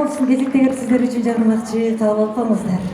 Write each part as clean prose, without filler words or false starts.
болсын, кезектегер сіздер үшін жарнамақчы табыл қоңыздар.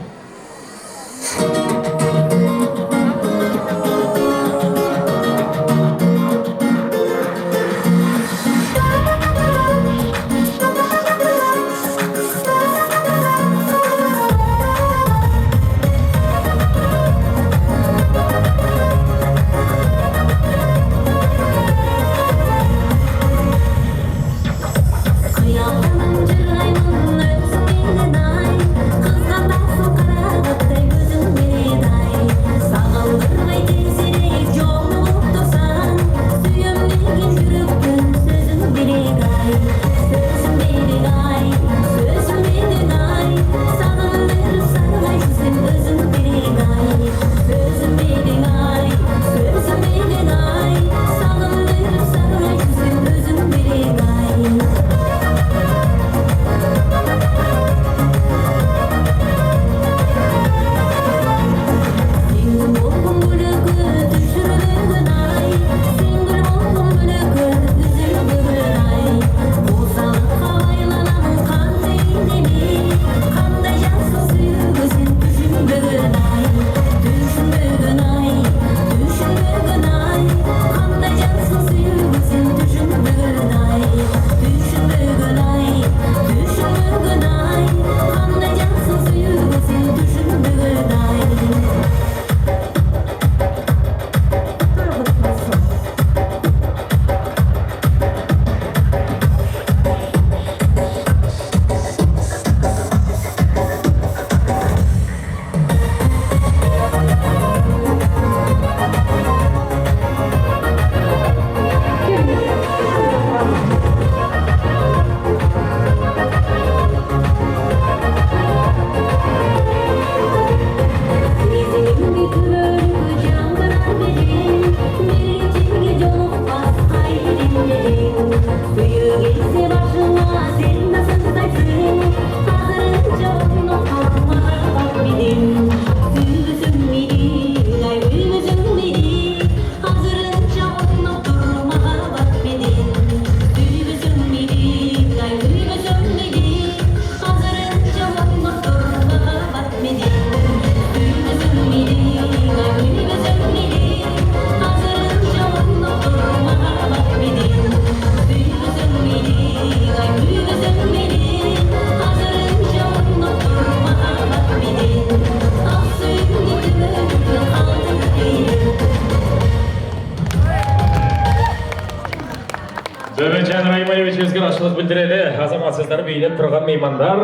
Азаматсыздар бейлеп тұрған меймандар,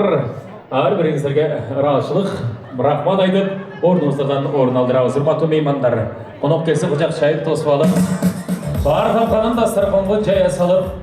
ар біріңіздерге рахмат айтып, орныңыздардан орын алдырамыз. Урматтуу меймандар, қонақ келсе құшақ шайып тосып алып, бар тапқанын дастарханға жая салып,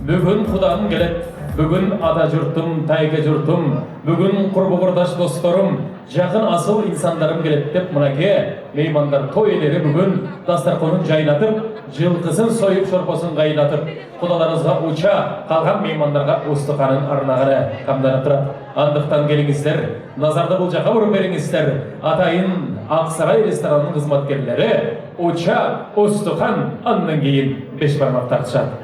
бүгін құданың келет, бүгін ата жұртым, тайга жұртым, бүгін құрбы құрдаш достарым, жақын асыл инсандарым келет деп, мұнаке меймандар той елері бүгін дастарханын жайнатып, жылқысын сойып шорпасын қайнатып, құдаларыңызға уча қалған меймандарға ұстықанын арнағаны қамданып тұрады. Андықтан келіңіздер, назарды бұл жаққа бұрып беріңіздер. Атайын Ақсарай ресторанының қызметкерлері уча ұстықан аннан кейін беш бармақ тартышады.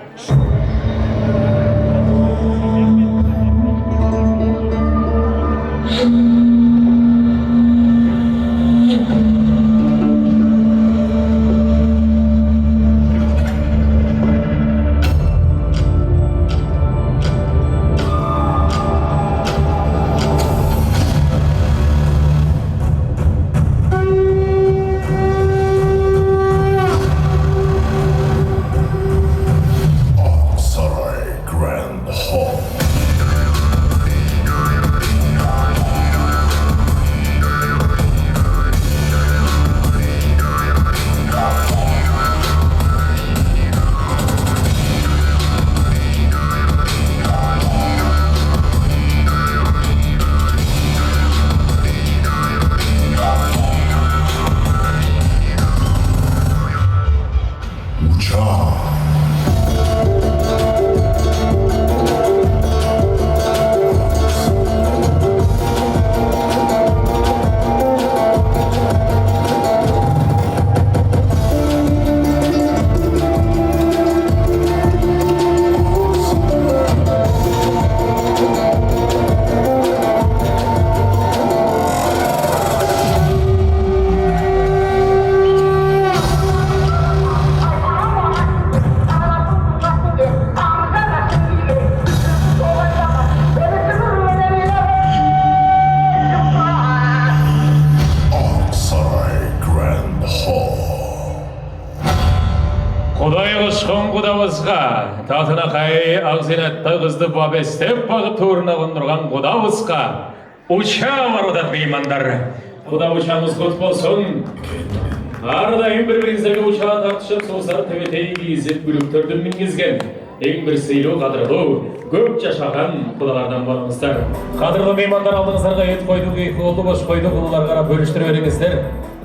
Құдай құшқын құдабызға, татына қай ақзинатты қызды бабестеп бағып турына қондырған құдабызға, ұша барудан меймандар. Құда ұшамыз құт болсын. Ардайым бір-біріңіздерге ұшаға тартышып, соғыстар төбетей киізіп, бүліктерді мінгізген. Ең бір сейлу қадырлы, көп жашаған құдалардан болыңыздар. Қадырлы меймандар алдыңыздарға ет қойды, кейкі oldu, бош қойды, құлыларға бөліштір беріңіздер.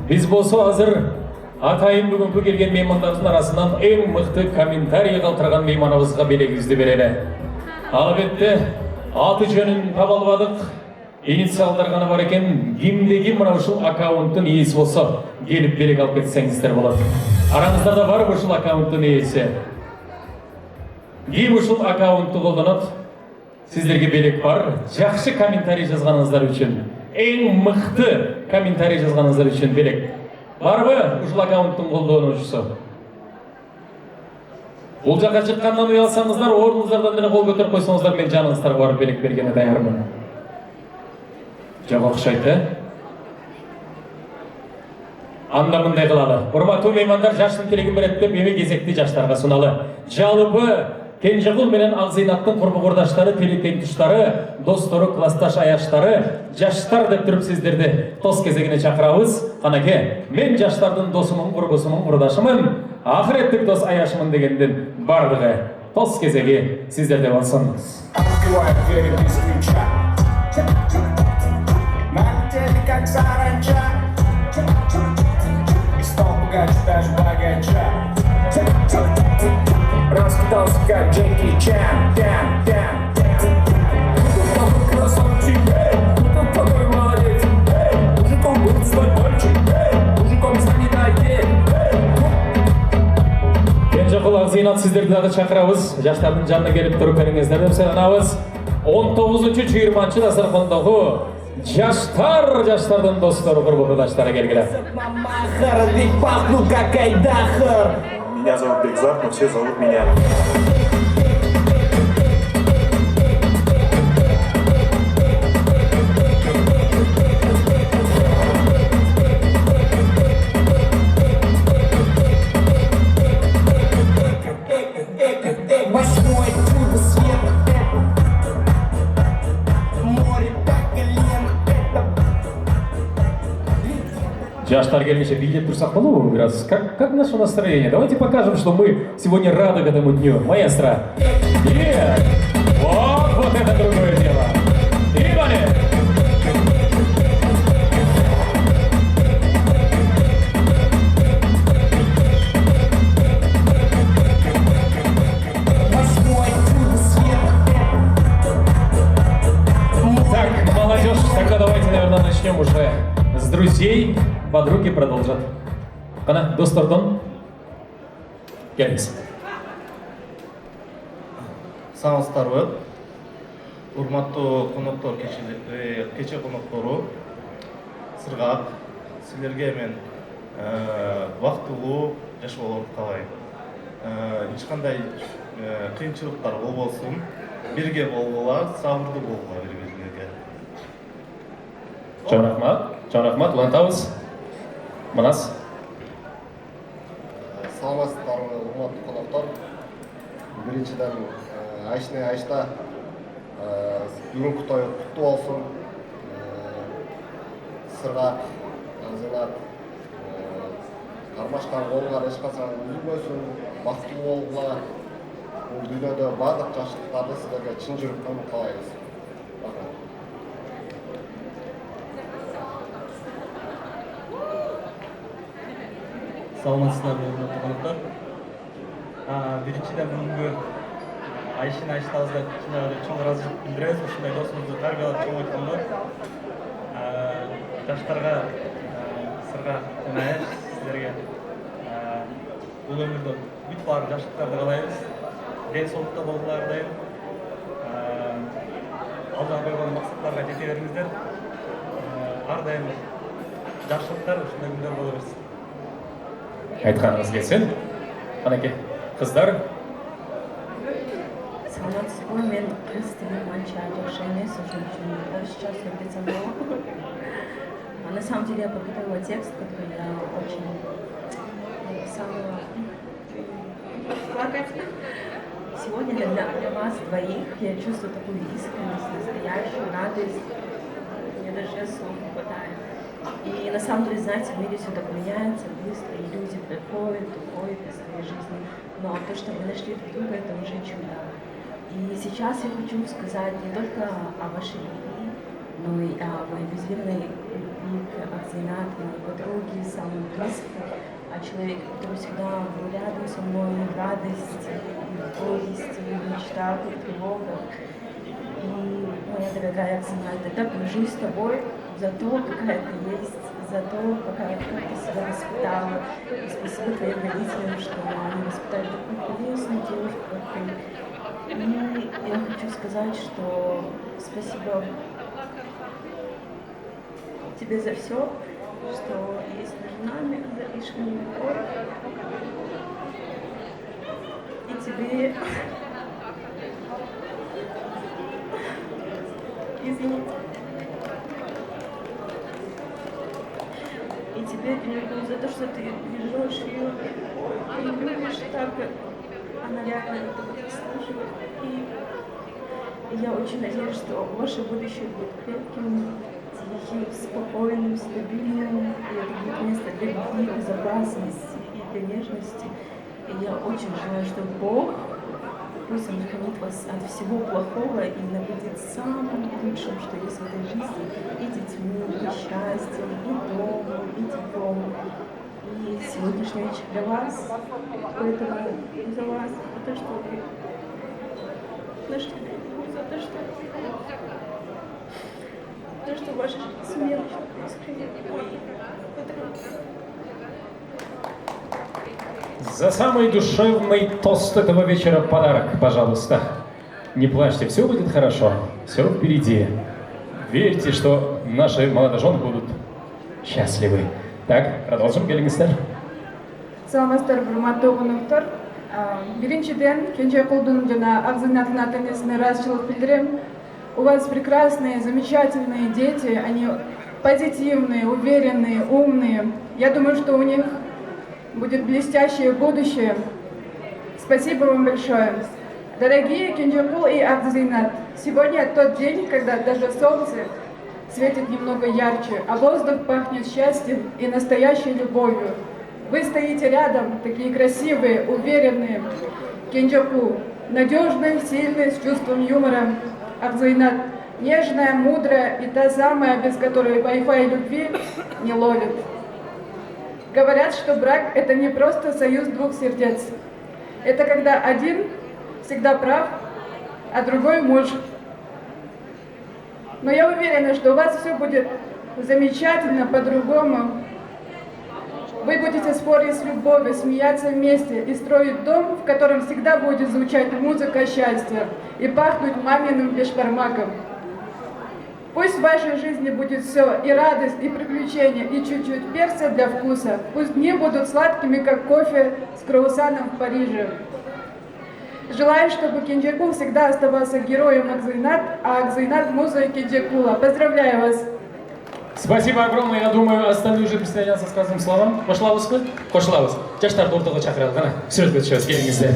Біз болса азыр атайын бүгінгі келген меймандардың арасынан ең мықты комментарий қалтырған мейманымызға белегімізді береді. Албетте, аты жөнін таба албадық, инициалдар ғана бар екен, кимдеги мына ушул аккаунттың иесі болса, келіп белек алып кетсеңіздер болады. Араңыздарда бар ушул аккаунттың иесі. Ким ушул аккаунтты қолданат, сіздерге белек бар, жақсы комментарий жазғаныңыздар үшін, ең мықты комментарий жазғаныңыздар үшін белек. Бар бі ушул аккаунттың қолданушысы? Ол жаққа шыққаннан ұялсаңыздар, орныңыздардан дені қол көтеріп қойсаңыздар, мен жаныңыздарға барып белек бергені даярмын. Жоқ оқшайды. Анда мындай қылады. Урматтуу меймандар, жаштың тілегін береді деп, еме кезекті жаштарға суналы. Жалпы Кенжеғұл менен Ақзинаттың құрбы құрдаштары, телетен тұштары, достары, класташ аяштары, жаштар деп тұрып сіздерді тос кезегіне шақырабыз. Қанаке, мен жаштардың досымын, құрбысымын, құрдашымын, ақыреттік дос аяшымын дегенден барлығы тос кезеге сіздерде болсын. Раскидался как Джеки Чан, дам, дам, дам. Красавчик, кто такой молодец? Мужиком будет свой мальчик, мужиком станет айдет. Кенжеғұл Ақзинат сіздерді дағы шақырабыз. Жаштардың жанына келіп тұрып беріңіздер деп сағынабыз. 19-20 дастархандағы жаштардың достары, құрбы құрдаштары келгілі. Мамахар, ведь пахну как айдахар. Меня зовут Бекзат, но все зовут меня. Восьмой чудо света. Море по колено. Жаштар келмеше билеп тұрсақ болу biraz. Как наше настроение? Давайте покажем, что мы сегодня рады к этому дню. Маэстро. Вот это другое дело. И далее. Так, молодежь, тогда давайте, наверное, начнем уже с друзей. Подруги продолжат. Қана, достардан келіңіз. Саламатсыздар ғой. Урматтуу коноктор, кече коноктору, Сырғак, силерге мен вактылуу жашоолорду каалайм. Эч кандай кыйынчылыктар болбосун, бирге болгула, сабырдуу болгула бири-бириңерге. Чоң рахмат, улантабыз. Манас. Саламатсыздарбы, урматтуу коноктор. Биринчиден Айшта бүгүнкү той куттуу болсун. Сыргак, Ақзинат, кармашкан колуңар эч качан үзүлбөсүн, бактылуу болгула. Бул дүйнөдө баардык жакшылыктарды силерге чын жүрөктөн каалайбыз. Рахмат. Саламатсыздар, урматтуу коноктор. Биринчиден бүгүнкү Айштабызга чоң ыраазычылык билдиребиз. Ушундай досубузду тарбиялап чоң өткөндө. Жаштарга Сыргак жана Аяш силерге бул өмүрдө бүт бар жакшылыктарды каалайбыз. Ден соолукта болгулары дайым. Алдыга койгон максаттарга жете бериңиздер. Ар дайым жакшылыктар ушундай күндөр боло берсин. Айтқаныңыз келсін. Қанеке, қыздар. Саламатсызбы, мен қыз тілім анча жақсы емес, ошон үчүн орысча сөйлеп кетсем болот. На самом деле я подготовила текст, который я очень самого плакать. Сегодня для вас двоих я чувствую такую искренность, настоящую радость. Мне даже слов не хватает. И на самом деле, знаете, в мире все так меняется быстро, и люди приходят, уходят из своей жизни. Но то, что вы нашли друг друга, это уже чудо. И сейчас я хочу сказать не только о вашей любви, но и о моей безмерной любви к Акзинат, моей подруге, самой близкой, о человеке, который всегда был рядом со мной в радости, и в горести, и в мечтах, и в тревогах. И, моя дорогая Акзинат, я так горжусь тобой за то, какая ты есть, за то, как ты себя воспитала. И спасибо твоим родителям, что они воспитали такую прелестную девушку, как ты. И я хочу сказать, что спасибо тебе за все, что есть между нами, за лишнюю любовь. И тебе... Извините. И тебе, Кенджикул, за то, что ты бережешь ее, ты любишь так, как она реально этого заслуживает. И я очень надеюсь, что ваше будущее будет крепким, тихим, спокойным, стабильным. И это будет место для любви, безопасности и для нежности. И я очень желаю, чтобы Бог, пусть Он хранит вас от всего плохого и наградит самым лучшим, что есть в этой жизни, и детьми, и счастьем, и домом, и теплом. И сегодняшний вечер для вас, поэтому за вас, за то, что вы, за то, что ваша жизнь смелая, искренне, За самый душевный тост этого вечера подарок, пожалуйста. Не плачьте, все будет хорошо, все впереди. Верьте, что наши молодожены будут счастливы. Так, продолжим, Гелингстер. Саламаттар, урматтуу конуктар. Биринчиден, Кенжекулдун жана Акзинаттын ата-энесине ыраазычылык билдирем. У вас прекрасные, замечательные дети, они позитивные, уверенные, умные. Я думаю, что у них будет блестящее будущее. Спасибо вам большое. Дорогие Кенджекул и Акзинат, сегодня тот день, когда даже солнце светит немного ярче, а воздух пахнет счастьем и настоящей любовью. Вы стоите рядом, такие красивые, уверенные. Кенджекул, надежный, сильный, с чувством юмора. Акзинат, нежная, мудрая и та самая, без которой Wi-Fi любви не ловит. Говорят, что брак – это не просто союз двух сердец. Это когда один всегда прав, а другой может. Но я уверена, что у вас все будет замечательно, по-другому. Вы будете спорить с любовью, смеяться вместе и строить дом, в котором всегда будет звучать музыка счастья и пахнуть маминым бешбармаком. Пусть в вашей жизни будет все, и радость, и приключения, и чуть-чуть перца для вкуса. Пусть дни будут сладкими, как кофе с круассаном в Париже. Желаю, чтобы Кенджекул всегда оставался героем Акзинат, а Акзинат музой Кенджекула. Поздравляю вас! Спасибо огромное. Я думаю, остальные уже присоединятся с сказанным словам. Қошылабыз ба? Қошылабыз. Жаштарды ортаға шақырайық. Қана сөз көтеріңіз, келіңіздер.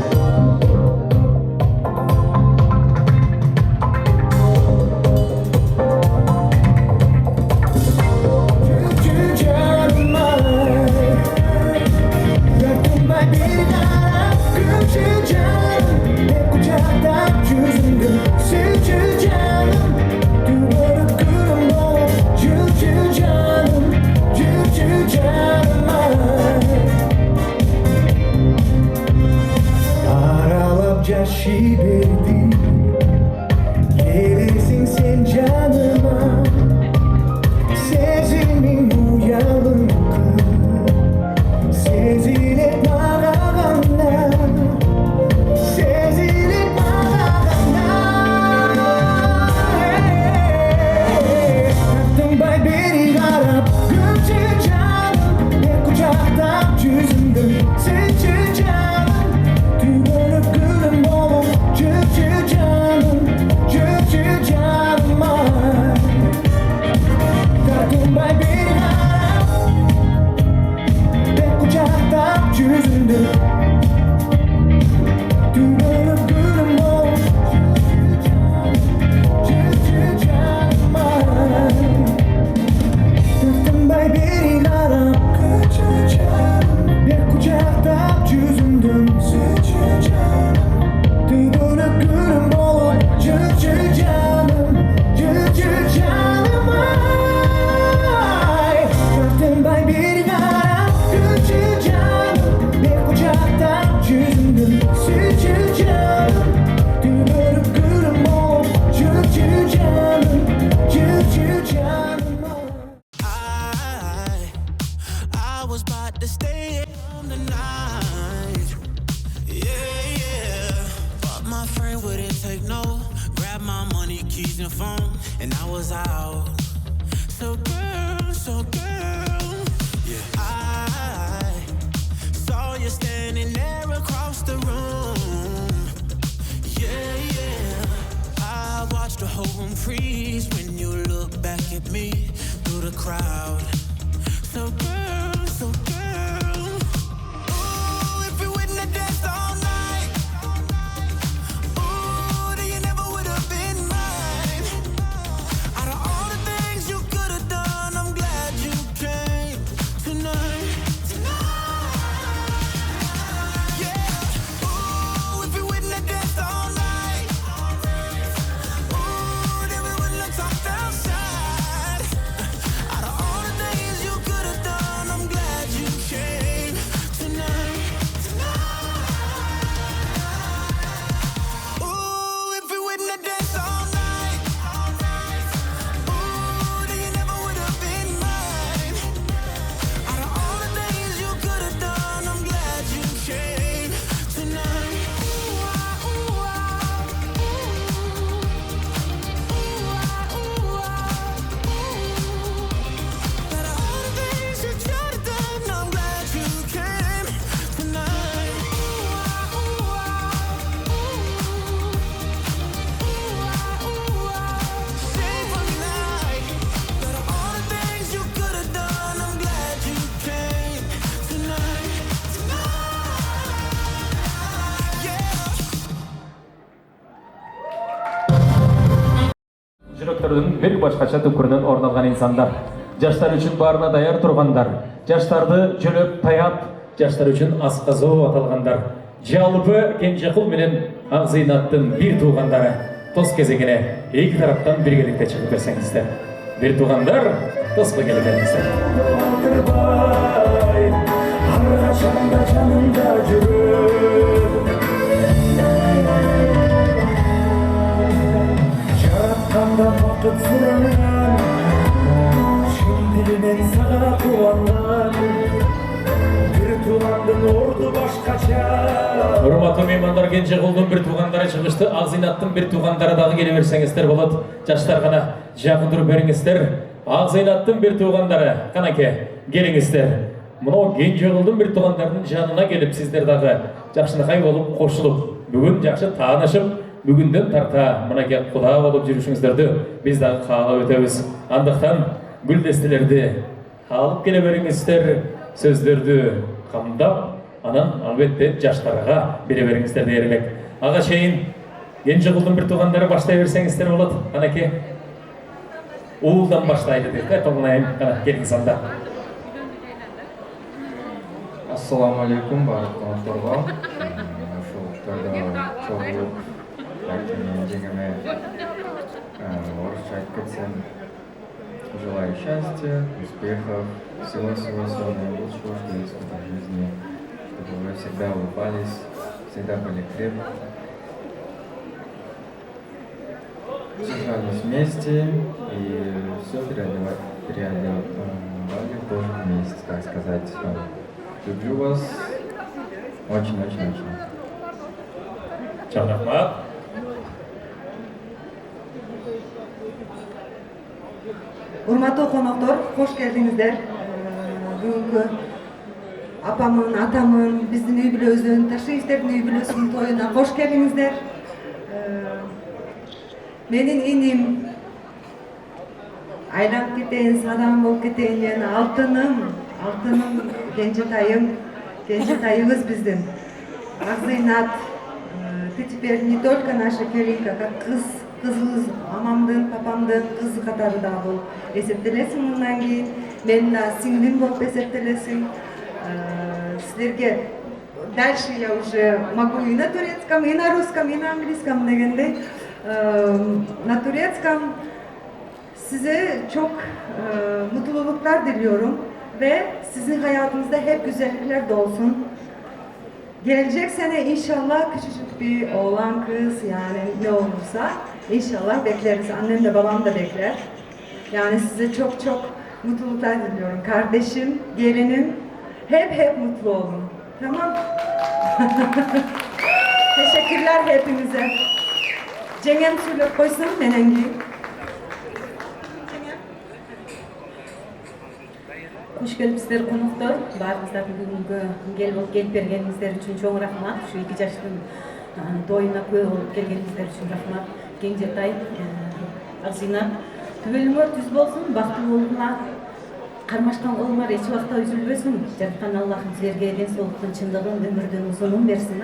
Yaşı verdi, gelirsin sen canıma. Sezimin uyanık, sezilir bağrağına, sezilir bağrağına. Taktım bay beni harap, göçü canım, ne kucakta çözündüm, seçü canım. Tüyünü gülüm oğlum, çöp çöp Tügülüp gülüm olup cücü canım ay. Gördüm bay bir gara cücü canım. Bir kucakta yüzümdüm sütü canım. Tügülüp gülüm olup cücü canım. I was about to stay home tonight. Yeah. But my friend wouldn't take no. Grab my money, keys, and phone, and I was out. So girl, yeah. I saw you standing there across the room. Yeah. I watched the whole room freeze when you look back at me through the crowd. So girl, ooh, if you wouldn't dance all night, ooh, then you never would have been mine. Out of all the things you could have done, I'm glad you came tonight. Yeah, ooh, if you wouldn't dance all night, ooh, then we wouldn't have talked outside. Out of all the things you could have done, I'm glad you came tonight. Ooh, if we wouldn't have danced all night, ooh, then you never would have been mine. Out of all the things you could have done, I'm glad you came tonight. Out of all the things you could have done, I'm glad you came tonight. Sing for me like, out of all the things you could have done, I'm glad you came tonight. Yeah. Жүрөктөрдүн бир башкача түкүрүнөн орун алган инсандар, жаштар үчүн баарына даяр тургандар, жаштарды жөлөп таят, жаштар үчүн асказоо аталгандар, жалпы Кенжекул менен Акзыйнаттын бир туугандары тос кезегине эки тараптан биргеликте чыгып берсеңиздер. Бир туугандар, тоско келип келиңиздер. Аркашанда жанымда жүрөп, жаратканда бакыт суранган, чын дилинен сага кубанган, бир туугандын орду башкача. Урматтуу меймандар, Кенжекулдун бир туугандары чыгышты, Акзыйнаттын бир туугандары дагы келе берсеңиздер болот. Жаштар гана жакын туруп бериңиздер. Акзыйнаттын бир туугандары, канаке, келиңиздер. Мына Кенжекулдун бир туугандардын жанына келип, сиздер дагы жакшынакай болуп кошулуп, бүгүн жакшы таанышып, бүгүндөн тарта мынакей куда болуп жүрүшүңүздөрдү биз дагы каалап өтөбүз. Андыктан гүлдестелерди алып келе бериңиздер, сөздөрдү камдап, анан албетте жаштарга бере бериңиздер дейер элек. Ага чейин Кенжекулдун бир туугандары баштай берсеңиздер болот. Канаке, уулдан баштайлы дейт. Тоңнайын, кана келиңиз анда. Ассаламу алейкум, барлық қонақтарға. Ошолықтарда чогулуп, жеңеме орысша айтып кетсем, желаю счастья, успехов, всего-всего-всего наилучшего, что есть в этой жизни, чтобы вы всегда улыбались, всегда были крепки, сражались вместе и все преодолевали тоже вместе, так сказать. Люблю вас очень-очень-очень. Чоң рахмат. Урматтуу коноктор, кош келдиңиздер. Бүгүнкү апамын, атамын, биздин үй бүлөбүздүн, Ташиевтердин үй бүлөсүнүн тоюна кош келдиңиздер. Менин иним айланып кетейин, садаң болуп кетейин деген алтыным кенжетайыбыз биздин. Акзыйнат теперь не только наша Келинка, как кызыбыз, мамамдын, папамдын кызы катары да болуп эсептелесиң. Мындан кийин мен да сиңдим болуп эсептелесиң. Силерге дальше я уже могу и на турецком, и на русском, и на английском дегендей. На турецком size çok mutluluklar diliyorum ve sizin hayatınızda hep güzellikler de olsun. Gelecek sene inşallah küçücük bir oğlan kız yani ne olursa inşallah bekleriz. Annem de babam da bekler. Yani size çok çok mutluluklar diliyorum. Kardeşim, gelinim hep mutlu olun. Tamam? Teşekkürler hepinize. Cengem söylep koysun menengi. Hoş gelipsizler konuklar. Barыңыздарды бүгүнкү келип бергениңиздер үчүн чоң рахмат. Ушу 2 жаштын тоюна күбө болуп келгениңиздер үчүн рахмат. Кеңжетай, Акзинат, түбөлүңөр түз болсун, бактылуу болуңар. Кармашкан колуңар эч убакта үзүлбөсүн. Жараткан Аллахым силерге ден соолуктун чындыгын, өмүрдүн узунун берсин.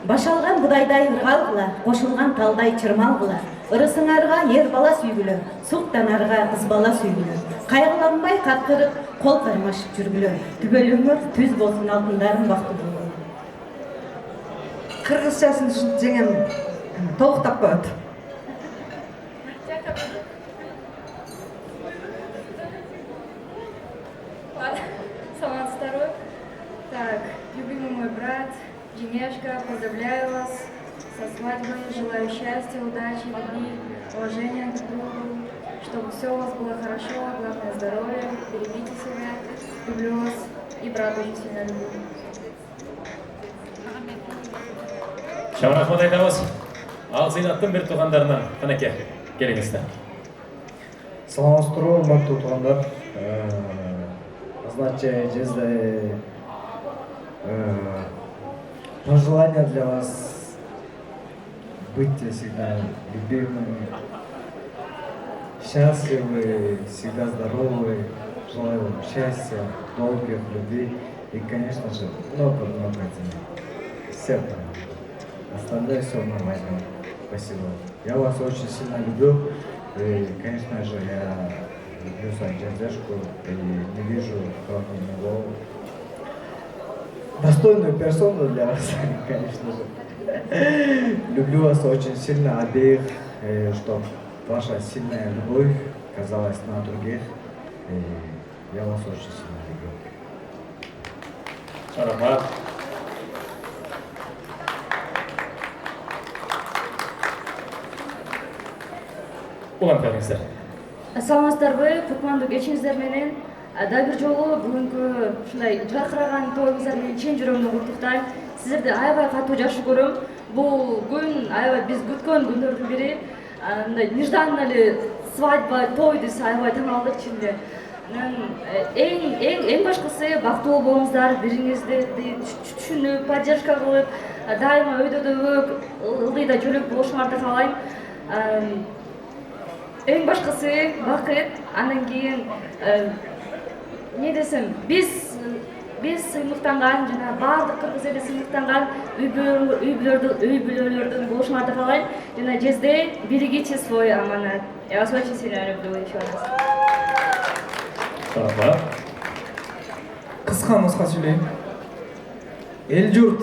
Баш алган Кудайдай ыргалгыла, кошулган талдай чырмалгыла. Ырысыңарга ер бала сүйгүлө, суктанарга кыз бала сүйгүлө. Кайгыланбай каткырып, кол кармашып жүргүлө. Түбөлүңөр түз болсун, алтындарым бактылуу болсун. Кыргызчасын жеңем толуктап коет. Саламатсыздарбы? Так, любимый мой брат, Женешка, поздравляю вас со свадьбой, желаю счастья, удачи, любви, уважения друг к другу, чтобы все у вас было хорошо, главное здоровье, берегите себя, люблю вас и брата очень сильно люблю. Чоң рахмат айтабыз. Акзинаттын бир туугандарынан канеке келиңиздер. Саламатсыздарбы, урматтуу туугандар. Означает пожелания для вас быть всегда любимыми, счастливы, всегда здоровы. Желаю вам счастья, долгих, любви и, конечно же, много-много денег. Всем остальное все нормально. Спасибо. Я вас очень сильно люблю. И, конечно же, я люблю свою дядюшку и не вижу, кроме него, достойную персону для вас, конечно же. Люблю вас очень сильно обеих, чтобы ваша сильная любовь казалась на других. И я вас очень сильно люблю. Рахмат. Улан келиңиздер. Саламатсыздарбы, кутмандуу кечиңиздер менен дагы бир жолу бүгүнкү ушундай жаркыраган тоюңуздар менен чын жүрөгүмдөн куттуктайм. Сиздерди аябай катуу жакшы көрөм. Бул күн аябай биз күткөн күндөрдүн бири. Мындай нежданно эле свадьба, той десе аябай таң алдык чынында. Эң башкысы бактылуу болуңуздар, бириңизди түшүнүп, поддержка кылып, дайыма өйдөдөбөк, ылдый да жөлөк болушуңарды каалайм. Эң башкысы бакыт, андан кийин не десем, биз сыймыктанган жана баардык кыргыз эли сыймыктанган үй бүлөлөрдүн болушуңарды каалайм. Жана жезде берегите свой аманат. Я вас очень сильно люблю еще раз. Рахмат. Кыска нуска сүйлөйм. Эл журт,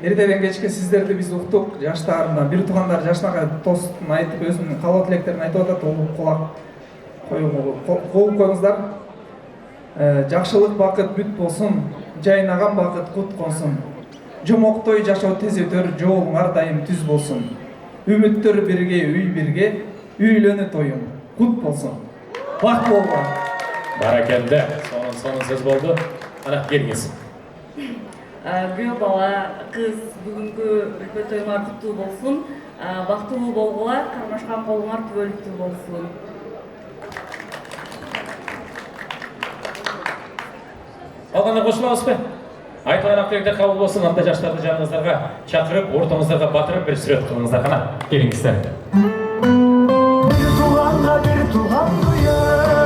эртеден кечке сиздерди биз уктук, жаштарымдан бир туугандар жашнага тостун айтып, өзүнүн каалоо тилектерин айтып атат, улуп кулак коюп коюңуздар. Жакшылык бакыт бүт болсун, жайнаган бакыт кут консун. Жомоктой жашоо тез өтөр, жолуңар дайым түз болсун. Үмүттөр бирге, үй бирге, үйлөнү тоюң кут болсун. Бактылуу болгула. Баракелде. Сонун сөз болду. Ана келиңиз. Күйөө бала, кыз бүгүнкү үлпө тоюңар куттуу болсун. Бактылуу болгула, кармашкан колуңар түбөлүктүү болсун. Алганда кошулабызбы? Айтылган актылыктар кабыл болсун, анда жаштарды жаныңыздарга чакырып, ортоңуздарга батырып бир сүрөт кылыңыздар. Кана келиңиздер. Bir tuğan duyuyor,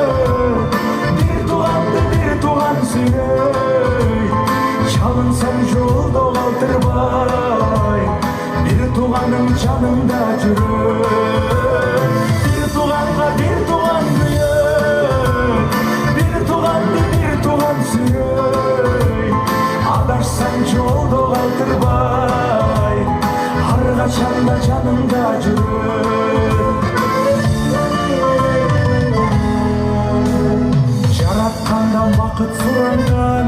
bir tuğan sürüyor. Çalın sen yolda oldurmay, bir tuğanın canında çürür. Bir tuğan duyuyor, bir tuğan sürüyor. Adaş Adaksan jolda kaldırmay Har kaçanda canımda жүрür Жараткандан бақыт сұранган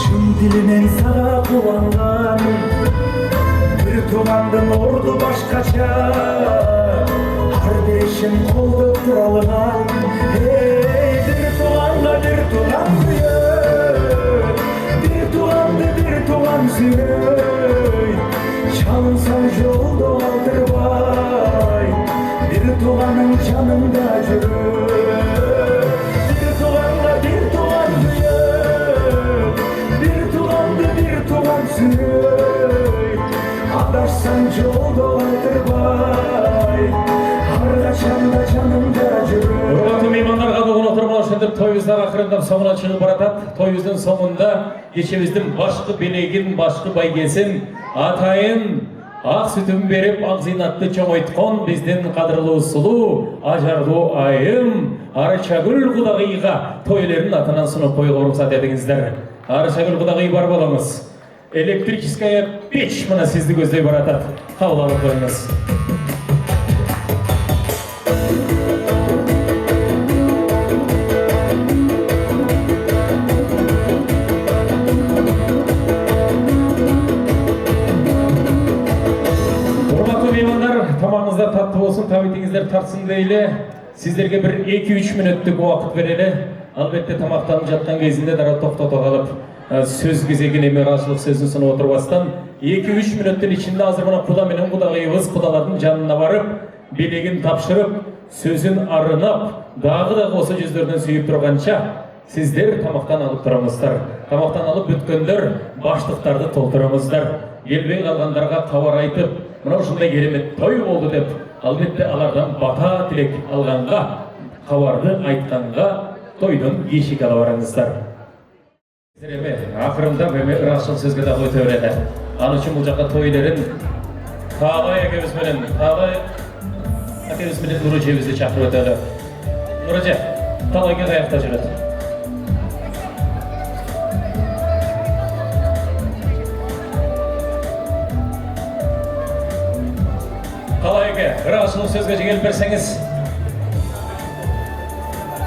Шын дилинен сага кубанган Бир туугандын орду башкача Ар бешин колдоп тура алган Бир тууган сүйөт Бир тууган сүйөй Чалынсаң жолдо калтырбай Бир тууганың жанымда жүрөй Adaksan jolda kaldırmay Har kaçanda canımda жүрür Урматтуу меймандарга бүгүн отурмал ошентип тойубуздар акырындап соңуна чыгып баратат. Тойубуздун соңунда кечебиздин башкы белегин, башкы байгесин, атайын ак сүтүн берип, ак зыйнатты чоңойткон биздин кадырлуу сулуу, ажарлуу айым Арычагүл Кудагыйга тойлерин атынан сунуп коюуга уруксат этиңиздер. Арычагүл Кудагый бар болуңуз. Электрическая печь мына сизди көздөй баратат. Кабыл алып коюңуз. Урматтуу меймандар, тамагыңыздар таттуу болсун, табитиңиздер тартсын дейли. Сиздерге бир 2-3 мүнөттүк убакыт берели. Албетте тамактанып жаткан кезинде дара токтото калып сөз кезегине ыраазычылык сөзүн сунуп отурбастан 2-3 мүнөттүн ичинде азыр мына Куда менен Кудагыйыбыз Кудалардын жанына барып, белегин тапшырып, сөзүн арынап, дагы да осы жүздөрдөн сүйүп турганча сиздер тамактан алып туруңуздар. Тамактан алып бүткөндөр баштыктарды толтуруңуздар. Келбей калгандарга кабар айтып, мына ушундай керемет той болду деп, албетте алардан бата тилек алганга, кабарды айтканга тойдон эшик ала барыңыздар. Акырындап ыраазычылык сөзгө дагы өтө берели. Ал үчүн бул жакка тойлерин Таалай экебиз менен Нуружебизди чакырып өтөлү. Нуружа, Таалайга каякта жүрөт? Таалайга ыраазычылык сөзгө келип берсеңиз.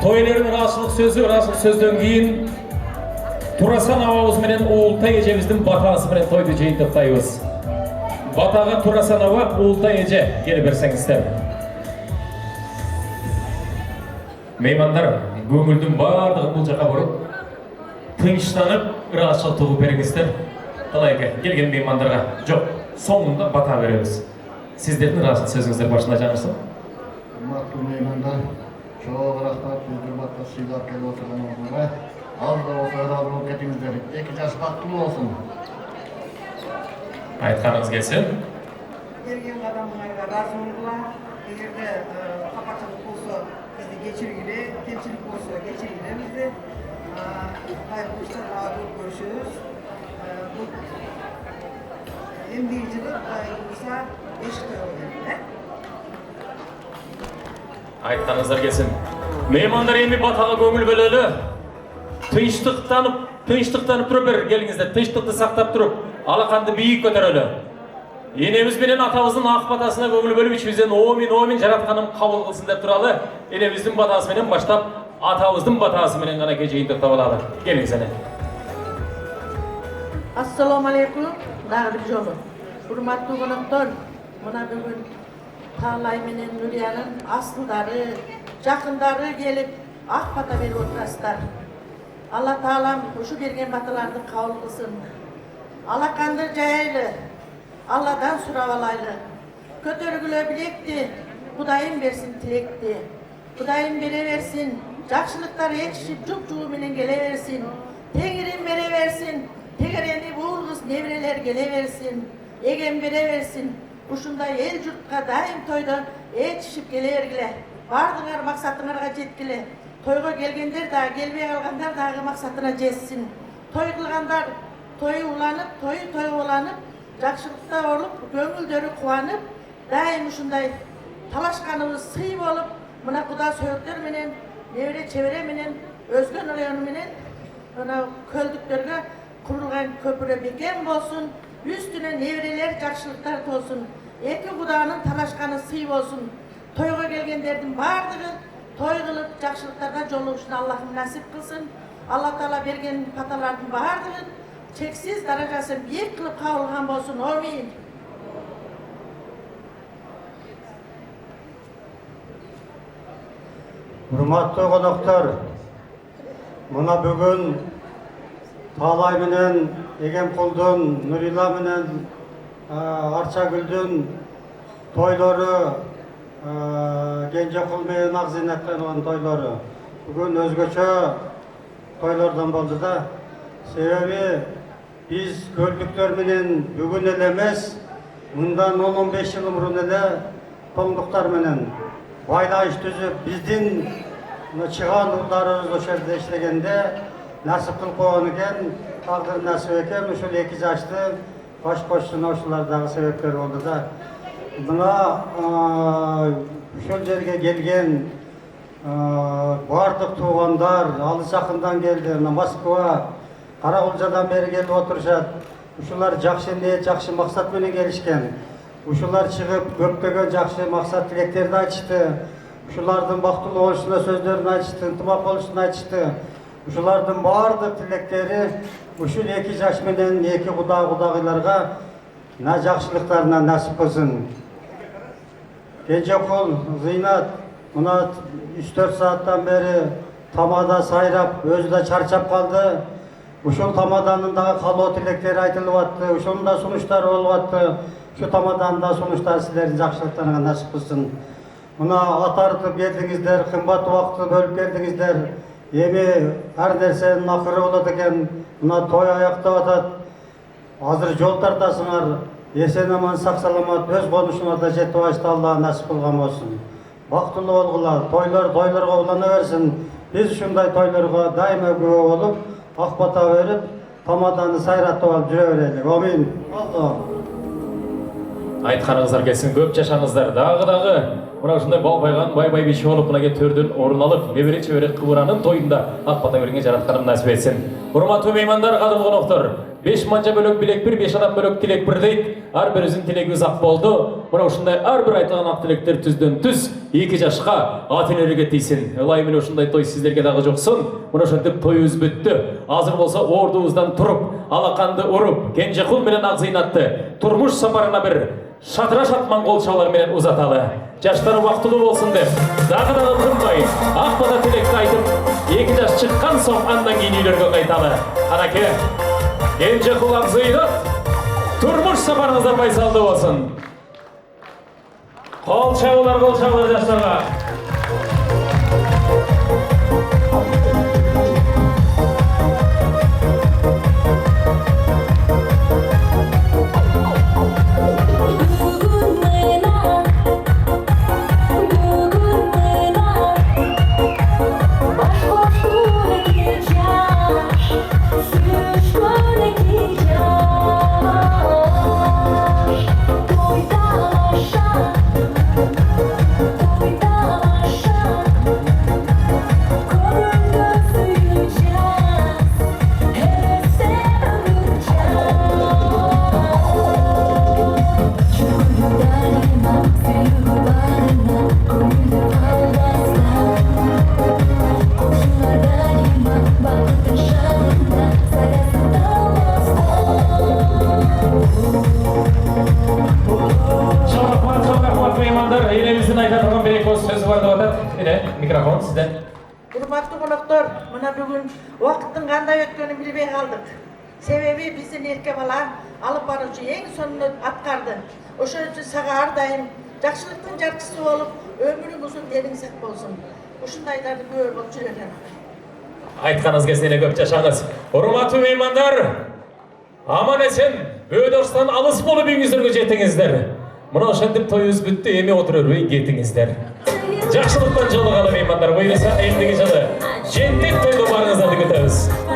Тойлердин ыраазычылык сөздөн кийин Турасан абабыз менен Уултай эжебиздин батасы менен тойду жыйынтыктайбыз. Батага Турасан аба, Уултай эже келип берсеңиздер. Меймандар, көңүлдүн бардыгын бул жака буруп, тынчтанып, ыраазычылык тугуп бериңиздер. Талайга келген меймандарга жок, соңунда бата беребиз. Сиздердин ыраазычылык сөзүңүздөр башына жаңырсын. Урматтуу меймандар, чоң рахмат, урматтуу сыйлап келип отурганыңыздарга. Az da olsa razı olup kettiğinizler. 2 yaş baktım olsun. Айтқаныңыз келсін. Келген адамыңызға разы болыңыздар. Егерде қапачылық болса, бізді кешіргіле, кемшілік болса, кешіргіле бізді. Қайыр болса, разы көрüşürüz. Ендігі жылы қайыр болса, ешкі өйден. Айтқаныңыздар келсін. Меймандар емі батаға көңіл бөлелі. Тынчтыктанып туруп бер келиңиздер. Тынчтыкты сактап туруп, алаканды бийик көтөрөлү. Энебиз менен атабыздын ак батасына көңүл бөлүп ичибизден оомин жаратканым кабыл кылсын деп туралы. Энебиздин батасы менен баштап атабыздын батасы менен гана жыйынтыктап алалы. Келиңиз эне. Assalamu alaikum. Dagы бир жолу. Урматтуу коноктор, мына бүгүн Таалай менен Нуриянын асылдары, жакындары келип ак бата берип отурасыздар. Алла Таалам ушу берген баталарды кабыл кылсын. Алаканды жайайлы, Алладан сурап алайлы. Көтөргүлө билекти, Кудайым берсин тилекти. Кудайым бере берсин, жакшылыктар ээрчишип жуп-жуу менен келе берсин. Теңирим бере берсин, тегерени бул кыз неберелер келе берсин. Эген бере берсин. Ушундай эл журтка дайым тойдон ээрчишип келе бергиле. Бардыңар максатыңарга жеткиле. Тойго келгендер да, келбей калгандар дагы максатына жетсин. Той кылгандар той уланып, той уланып, жакшылыкта болуп, көңүлдөрү кубанып, дайым ушундай талашканыбыз сый болуп, мына Куда сөйөттөр менен, небере чебере менен, өзгөн району менен мына көлдүктөргө kurulgan köprü bekem bolsun, üstüne nevreler jakşılıklar tolsun. Eki Kudanın talaşkanı sıyıp olsun. Toyga gelgenlerдің bardығы toy kılıp jakşılıklarga joluguşun Allah'ım nasip kılsın. Allah Taala bergen patalardın bardығын çeksiz darajası biek kılıp kavulgan bolsun. Amin. Hurmatlı konuklar, muna bugün Talay menen, Egemkulдун, Nurila menen, Arçagülдүн toyları, Gencekul menen Akzinat'ın toyları. Bugün özgöçö toylardan boldu da. Sebebi biz gördükler menen bugün ele emes, bundan 10-15 yıl murun ele toңдуктар menen baylaş түзүп биздин чыган уулдарыбыз ошол жерде иштегенде насип кылып койгон экен, тагдыр насип экен, ушул 2 жашты баш кошчуна ушулар дагы себепкер болду да. Мына ушул жерге келген бардык туугандар, алыс жакындан келди, мына Москва, Каракулжадан бери келип отурушат. Ушулар жакшы ниет, жакшы максат менен келишкен. Ушулар чыгып көптөгөн жакшы максат тилектерди айтышты. Ушулардын бактылуу болушуна сөздөрүн айтышты, ынтымак болушуна айтышты. Ушулардын баардык тилектери ушул 2 жаш менен 2 кудагыйларга жакшылыктарына насип кылсын. Кенжекул, Зыйнат, мына 3-4 сааттан бери тамада сайрап, өзү да чарчап калды. Ушул тамаданын дагы калоо тилектери айтылып атты, ушунун да сунуштары болуп атты. Şu tamadan da sonuçta sizlerin jakşılıklarına nasip kılsın. Buna atartıp geldinizler, kımbat vakti bölüp geldinizler. Emi her dersenin akırı oladı eken, buna toy ayakta atat. Hazır jol tartasыңар, esen aman sak salamat, öz konuşuna da jetip açtı Allah'a nasip kılgan olsun. Baktılı olgular, toylarga ulana versin. Biz şunday toylarga daima güve olup, akbata verip, tamadanı sayratып alıp jüre vereylik. Amin. Allah. Айтқаныңыздар келсін, көп жашаңыздар. Дағы мына ушундай балпайган бай биши болуп мына төрдөн орун алып, небере чебере кыбыранын тойунда ак бата берген жаратканым насип этсин. Урматтуу меймандар, кадырлуу коноктор, 5 манча бөлөк билек бир, 5 адам бөлөк тилек бир дейт. Ар бирибиздин тилегибиз ак болду. Мына ушундай ар бир айтылган ак тилектер түздөн түз 2 жашка ат энелерге тийсин. Ылайым эле ушундай той сиздерге дагы жоксун. Мына ошентип тоюбуз бүттү. Азыр болсо ордубуздан туруп, алаканды уруп, Кенжекул менен Акзыйнатты турмуш сапарына бир шатыраш атман колчалар менен узаталы. Жаштары бактылуу болсун деп, дагы тынбай, ак бата тилекти айтып, 2 жаш чыккан соң андан кийин үйлөргө кайталы. Анаке, Кенжекул Акзыйнат, турмуш сапарыңыздар байсалдуу болсун. Кол чабуулар жаштарга. Mikrofon sizden. Hurmatlı konuklar, mına bugün vakitin kандай ötkönü bilbey kaldık. Sebebi bizdin erke bala alıp barıcı en sonunu atkardı. Oşun üçün sağa ardayım, jakşılıktın jarkısı olup, ömürün uzun derin sak bolsun. Oşundaylardı böyle bolup жүрөтем. Айтқаныңыз келсін эле көп жашаңыз. Урматтуу меймандар, аман эсен, бөөдөрстан алыс болуп үйүңүздөргө жетиңиздер. Мына ошентип тоюбуз бүттү, эми отурбай кетиңиздер. Жакшылыктан жолугалы меймандар, буюрса эмдиги жылы жентек тойго барыңыздарды күтөбүз.